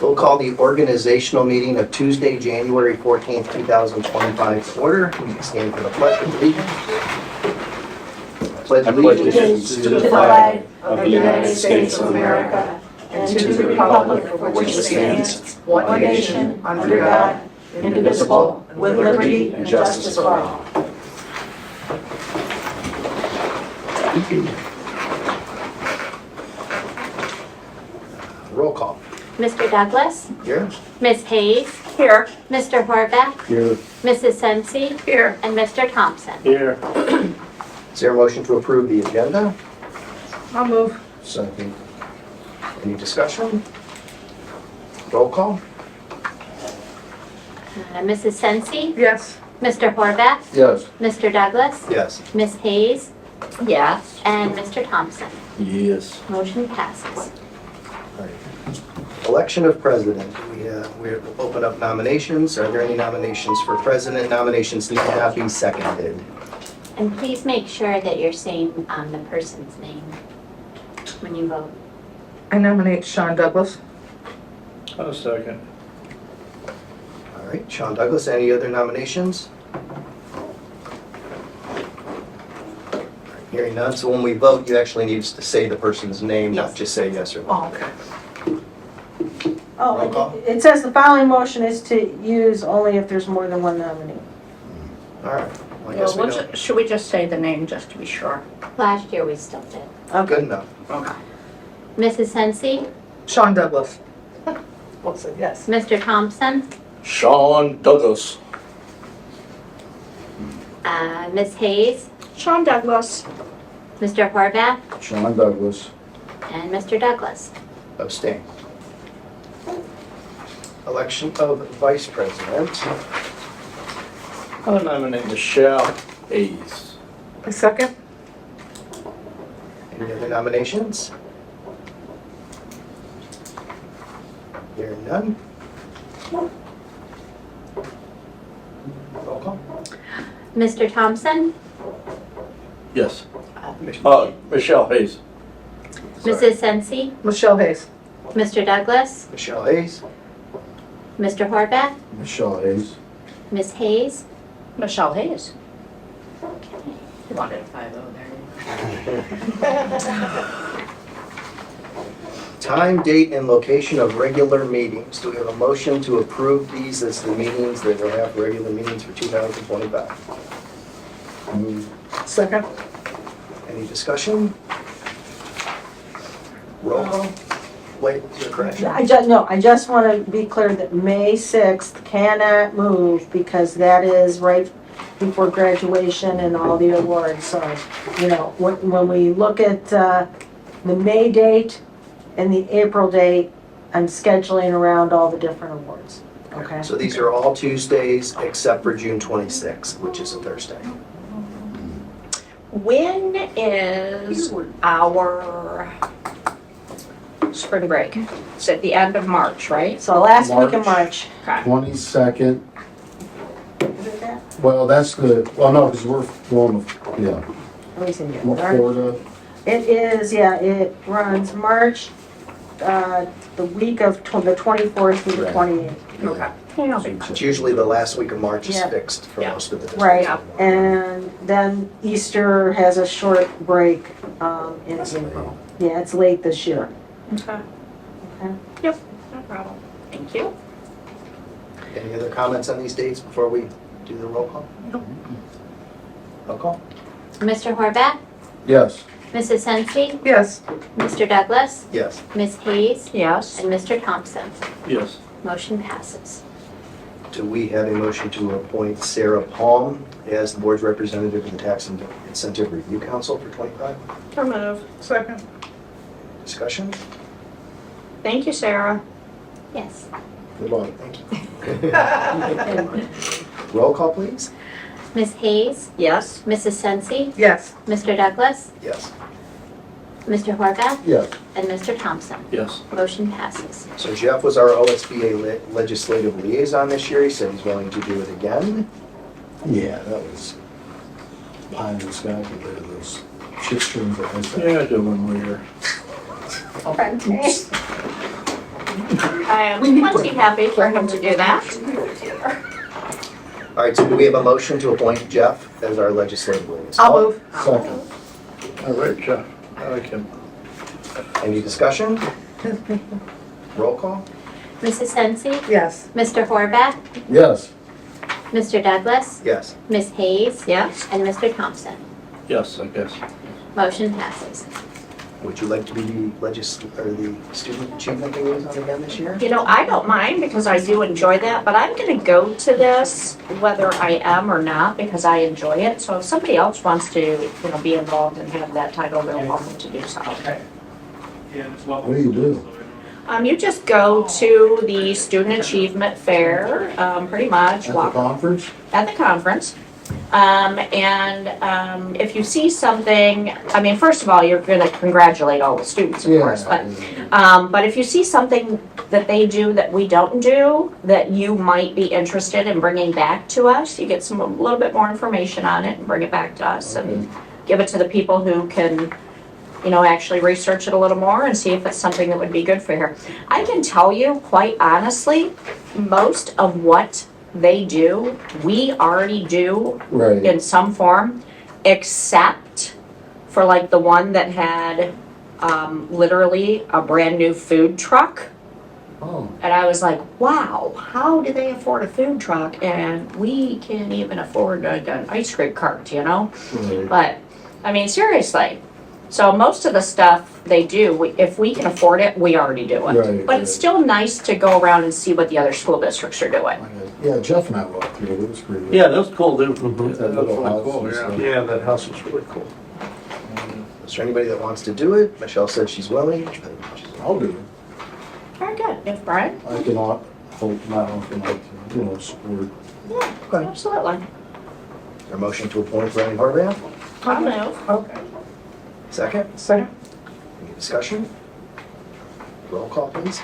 We'll call the organizational meeting of Tuesday, January 14th, 2025 to order. We stand for the pledge of allegiance. Pledge Allegiance to the flag of the United States of America and to the republic for which it stands, one nation, under God, indivisible, with liberty and justice for all. Roll call. Mr. Douglas, Here. Ms. Hayes, Here. Mr. Horvath, Here. Mrs. Sensi, Here. and Mr. Thompson. Here. Is there a motion to approve the agenda? I'll move. Second. Any discussion? Roll call. Mrs. Sensi, Yes. Mr. Horvath, Yes. Mr. Douglas, Yes. Ms. Hayes, Yes. and Mr. Thompson. Yes. Motion passes. Election of president. We'll open up nominations. Are there any nominations for president? Nominations need not be seconded. And please make sure that you're saying the person's name when you vote. I nominate Sean Douglas. A second. All right, Sean Douglas, any other nominations? Hearing none, so when we vote, you actually need to say the person's name, not Yes. just say yes or no. Oh, okay. Roll call. It says the following motion is to use only if there's more than one nominee. All right, well, I guess we don't. Should we just say the name just to be sure? Last year we still did. Good enough. Okay. Mrs. Sensi, Sean Douglas. We'll say yes. Mr. Thompson, Sean Douglas. Ms. Hayes, Sean Douglas. Mr. Horvath, Sean Douglas. and Mr. Douglas. Abstain. Election of vice president. I'll nominate Michelle Hayes. A second? Any other nominations? Hearing none. Roll call. Mr. Thompson, Yes. Michelle Hayes. Mrs. Sensi, Michelle Hayes. Mr. Douglas, Michelle Hayes. Mr. Horvath, Michelle Hayes. Ms. Hayes. Michelle Hayes. Okay. You wanted a 5-0 there. Time, date, and location of regular meetings. Do we have a motion to approve these as the meetings that will have regular meetings for 2025? Second? Any discussion? Roll call. Wait, your correction. I just want to be clear that May 6th cannot move because that is right before graduation and all the awards. So, when we look at the May date and the April date, I'm scheduling around all the different awards. Okay? So these are all Tuesdays except for June 26th, which is a Thursday. When is our spring break? It's at the end of March, right? So last week in March. Okay. 22nd. Is it that? Well, that's the, well, no, because we're going, yeah, Let me see here. Florida. It is, it runs March, the week of the 24th through the Right. 28th. Okay. Yeah, I'll be- It's usually the last week of March is Yeah. fixed for Yeah. most of the districts. Right, Yeah. and then Easter has a short break in April. Yeah, it's late this year. Okay. Okay. Yep, no problem. Thank you. Any other comments on these dates before we do the roll call? Roll call. Mr. Horvath, Yes. Mrs. Sensi, Yes. Mr. Douglas, Yes. Ms. Hayes, Yes. and Mr. Thompson. Yes. Motion passes. Do we have a motion to appoint Sarah Palm as the board's representative in the Tax Incentive Review Council for 25? I'll move. Second? Discussion? Thank you, Sarah. Yes. Good luck. Thank you. Roll call, please. Ms. Hayes, Yes. Mrs. Sensi, Yes. Mr. Douglas, Yes. Mr. Horvath, Yes. and Mr. Thompson. Yes. Motion passes. So Jeff was our OSBA legislative liaison this year. He said he's willing to do it again. Yeah, that was pie in the sky compared to those shit streams that I said. Yeah, do one more year. Okay. I am plenty happy for him to do that. All right, so do we have a motion to appoint Jeff as our legislative liaison? I'll move. Second. All right, Jeff, I like him. Any discussion? Roll call? Mrs. Sensi, Yes. Mr. Horvath, Yes. Mr. Douglas, Yes. Ms. Hayes, Yes? and Mr. Thompson. Yes, I guess. Motion passes. Would you like to be the the student achievement liaison again this year? You know, I don't mind because I do enjoy that, but I'm gonna go to this whether I am or not because I enjoy it. So if somebody else wants to, you know, be involved and have that title, they're welcome to do so. What do you do? You just go to the Student Achievement Fair, pretty much, At the walk conference? at the conference. If you see something, I mean, first of all, you're gonna congratulate all the students, of course, but if you see something that they do that we don't do, that you might be interested in bringing back to us, you get a little bit more information on it and bring it back to us and give it to the people who can, you know, actually research it a little more and see if it's something that would be good for her. I can tell you, quite honestly, most of what they do, we already do Right. in some form, except for like the one that had literally a brand new food truck. Oh, And I was like, wow, how do they afford a food truck? And we can't even afford an ice cream cart, you know? right. But, I mean, seriously. So most of the stuff they do, if we can afford it, we already do it. Right, But it's right. still nice to go around and see what the other school districts are doing. Yeah, Jeff and I walked through it, it was pretty good. Yeah, that was cool, dude. That little house and stuff. Yeah, that house was really cool. Is there anybody that wants to do it? Michelle said she's willing. I'll do it. Very good. If Brian? I can hold my own, you know, support. Yeah, Okay. absolutely. Is there a motion to appoint Brian Horvath? I'll move. Okay. Second? Second. Any discussion? Roll call, please.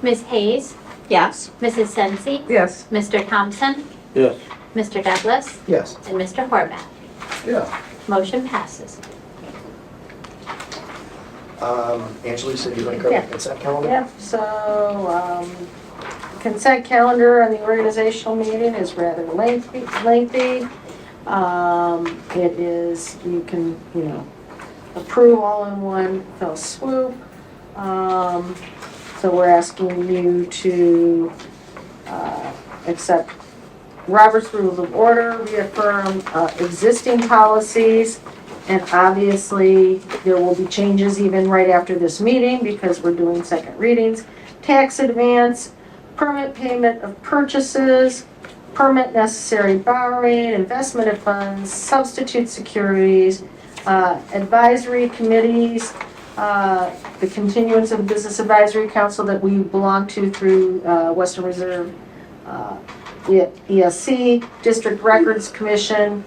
Ms. Hayes, Yes. Mrs. Sensi, Yes. Mr. Thompson, Yes. Mr. Douglas, Yes. and Mr. Horvath. Yeah. Motion passes. Angela, you said you were going to cover Yeah. the consent calendar? Yep, so, consent calendar on the organizational meeting is rather lengthy. It is, you can, you know, approve all in one fell swoop. So we're asking you to, accept Robert's Rules of Order, reaffirm, existing policies, and obviously, there will be changes even right after this meeting because we're doing second readings. Tax advance, permit payment of purchases, permit necessary borrowing, investment of funds, substitute securities, advisory committees, the continuance of the Business Advisory Council that we belong to through Western Reserve, ESC, District Records Commission,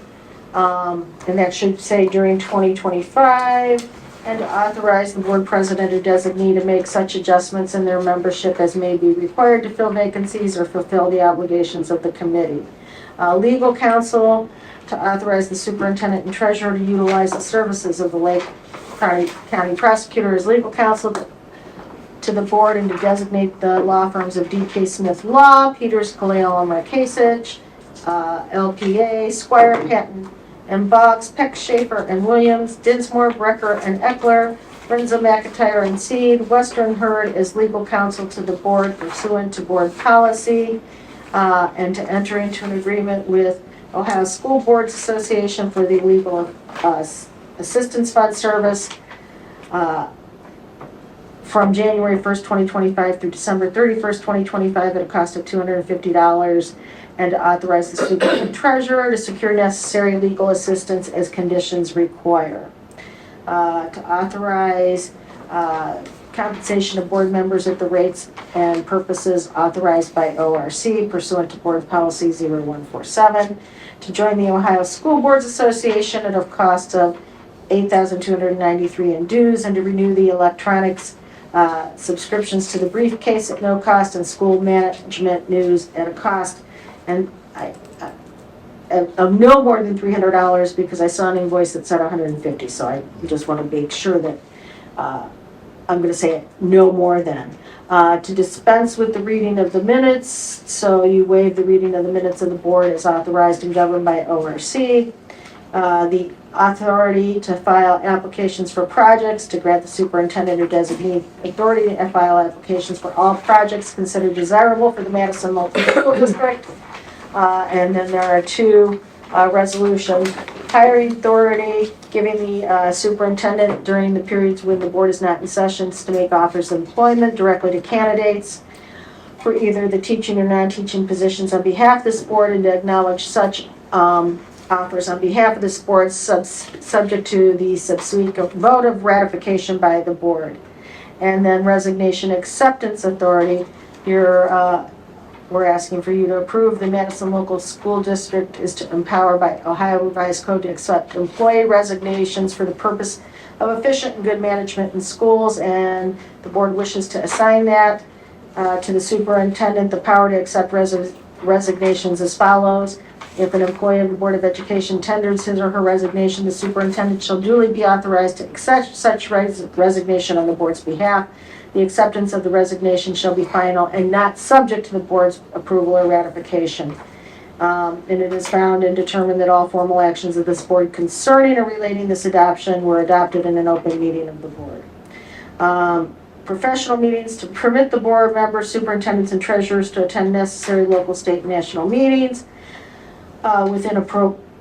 and that should say during 2025, and authorize the board president or designee to make such adjustments in their membership as may be required to fill vacancies or fulfill the obligations of the committee. Legal counsel to authorize the superintendent and treasurer to utilize the services of the Lake County prosecutor as legal counsel to the board and to designate the law firms of D.K. Smith Law, Peters, Kaleo, and Markasich, LPA, Squire, Patton, and Boggs, Peck, Schaefer, and Williams, Dinsmore, Brecker, and Eckler, Renzo, McIntyre, and Seed, Western Hurd as legal counsel to the board pursuant to board policy, and to enter into an agreement with Ohio School Boards Association for the Legal Assistance Fund Service from January 1st, 2025 through December 31st, 2025 at a cost of $250, and to authorize the superintendent treasurer to secure necessary legal assistance as conditions require. To authorize compensation of board members at the rates and purposes authorized by ORC pursuant to Board Policy 0147. To join the Ohio School Boards Association at a cost of $8,293 in dues, and to renew the electronics subscriptions to the briefcase at no cost and school management news at a cost. And of no more than $300 because I saw an invoice that said $150. So I just want to make sure that I'm going to say no more than. To dispense with the reading of the minutes, so you waive the reading of the minutes of the board as authorized and governed by ORC. The authority to file applications for projects, to grant the superintendent or designee authority to file applications for all projects considered desirable for the Madison Local School District. And then there are two resolutions. Hiring authority, giving the superintendent during the periods when the board is not in sessions to make offers of employment directly to candidates for either the teaching or non-teaching positions on behalf of this board, and to acknowledge such offers on behalf of this board subject to the subsequent vote of ratification by the board. And then resignation acceptance authority, we're asking for you to approve the Madison Local School District is to empower by Ohio Revised Code to accept employee resignations for the purpose of efficient and good management in schools, and the board wishes to assign that to the superintendent, the power to accept resignations as follows. If an employee of the Board of Education tenders his or her resignation, the superintendent shall duly be authorized to accept such resignation on the board's behalf. The acceptance of the resignation shall be final and not subject to the board's approval or ratification. And it is found and determined that all formal actions of this board concerning or relating this adoption were adopted in an open meeting of the board. Professional meetings to permit the board members, superintendents, and treasurers to attend necessary local, state, and national meetings within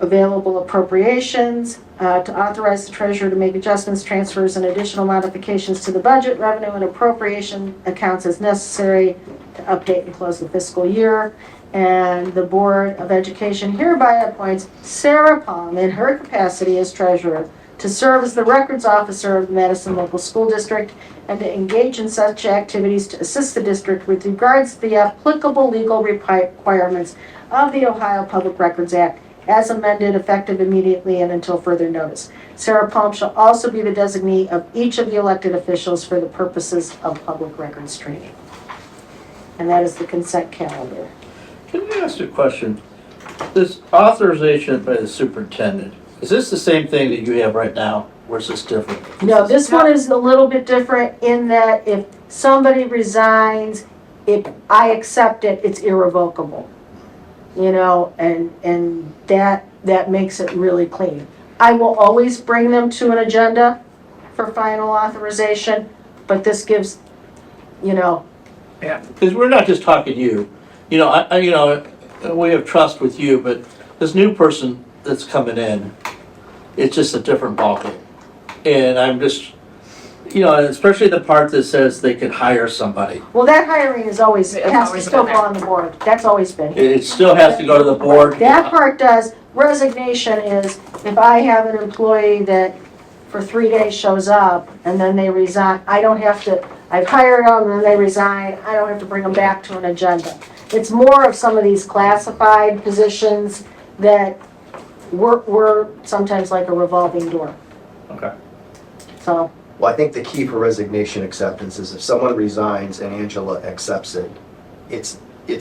available appropriations, to authorize the treasurer to make adjustments, transfers, and additional modifications to the budget, revenue, and appropriation accounts as necessary to update and close the fiscal year. And the Board of Education hereby appoints Sarah Palm in her capacity as treasurer to serve as the records officer of the Madison Local School District and to engage in such activities to assist the district with regards to the applicable legal requirements of the Ohio Public Records Act as amended, effective immediately and until further notice. Sarah Palm shall also be the designee of each of the elected officials for the purposes of public records training. And that is the consent calendar. Can I ask you a question? This authorization by the superintendent, is this the same thing that you have right now, or is this different? No, this one is a little bit different in that if somebody resigns, if I accept it, it's irrevocable. You know, and that makes it really clean. I will always bring them to an agenda for final authorization, but this gives, you know. Yeah, because we're not just talking to you. You know, we have trust with you, but this new person that's coming in, it's just a different ballgame. And I'm just, you know, especially the part that says they could hire somebody. Well, that hiring is always, it It's has to always still been go there. on the board. That's always been here. It still has to go to the board. That part does. Resignation is if I have an employee that for 3 days shows up and then they resign, I don't have to, I've hired them and then they resign, I don't have to bring them back to an agenda. It's more of some of these classified positions that we're sometimes like a revolving door. Okay. So, Well, I think the key for resignation acceptance is if someone resigns and Angela accepts it, it's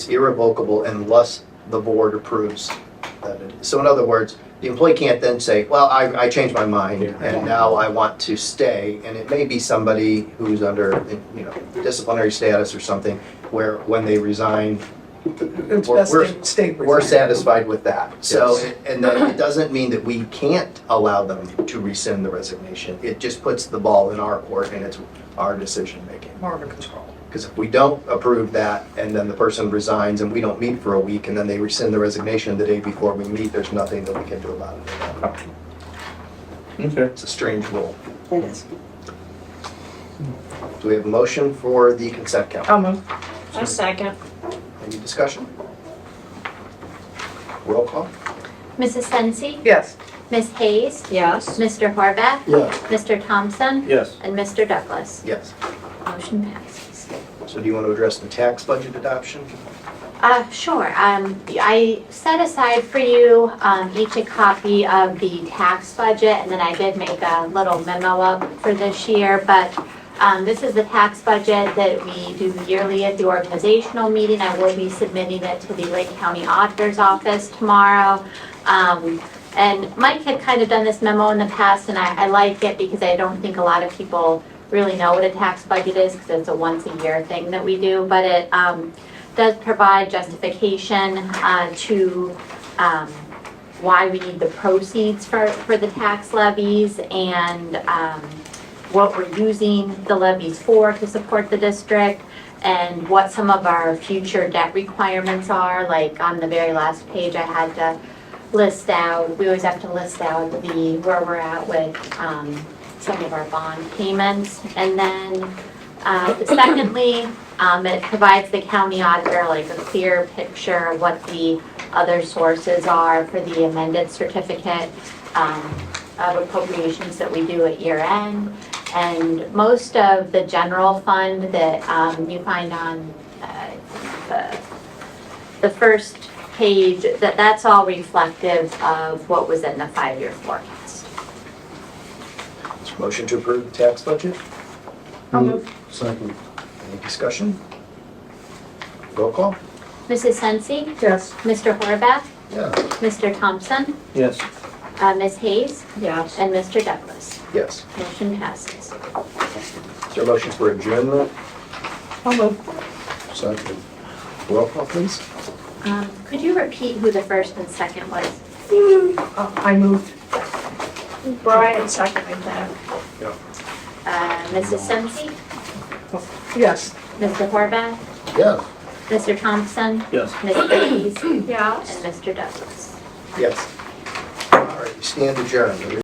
irrevocable unless the board approves that it is. So in other words, the employee can't then say, well, I changed my mind and now I want to stay. And it may be somebody who's under, you know, disciplinary status or something where when they resign, It's best to stay. we're satisfied with that. So, Yes. and then it doesn't mean that we can't allow them to rescind the resignation. It just puts the ball in our court and it's our decision making. More of a control. Because if we don't approve that and then the person resigns and we don't meet for a week and then they rescind the resignation the day before we meet, there's nothing that we can do about it. Okay. It's a strange rule. it is. Do we have a motion for the consent calendar? I'll move. A second. Any discussion? Roll call? Mrs. Sensi, Yes. Ms. Hayes, Yes. Mr. Horvath, Yes. Mr. Thompson, Yes. and Mr. Douglas. Yes. Motion passes. So do you want to address the tax budget adoption? Sure. I set aside for you each a copy of the tax budget, and then I did make a little memo up for this year. But this is the tax budget that we do yearly at the organizational meeting. I will be submitting it to the Lake County Auditor's Office tomorrow. And Mike had kind of done this memo in the past, and I like it because I don't think a lot of people really know what a tax budget is because it's a once-a-year thing that we do, but it does provide justification to why we need the proceeds for the tax levies and what we're using the levies for to support the district and what some of our future debt requirements are. Like on the very last page, I had to list out, we always have to list out where we're at with some of our bond payments. And then secondly, it provides the county auditor like a clear picture of what the other sources are for the amended certificate of appropriations that we do at year end. And most of the general fund that you find on the first page, that's all reflective of what was in the 5-year forecast. Motion to approve the tax budget? I'll move. Second. Any discussion? Roll call? Mrs. Sensi, Yes. Mr. Horvath, Yeah. Mr. Thompson, Yes. Ms. Hayes, Yes. and Mr. Douglas. Yes. Motion passes. Is there a motion for adjournment? I'll move. Second. Roll call, please. Could you repeat who the first and second was? I moved. Brian seconded that. Mrs. Sensi, Yes. Mr. Horvath, Yeah. Mr. Thompson, Yes. Ms. Hayes, Yes. and Mr. Douglas. Yes. All right, we stand adjourned.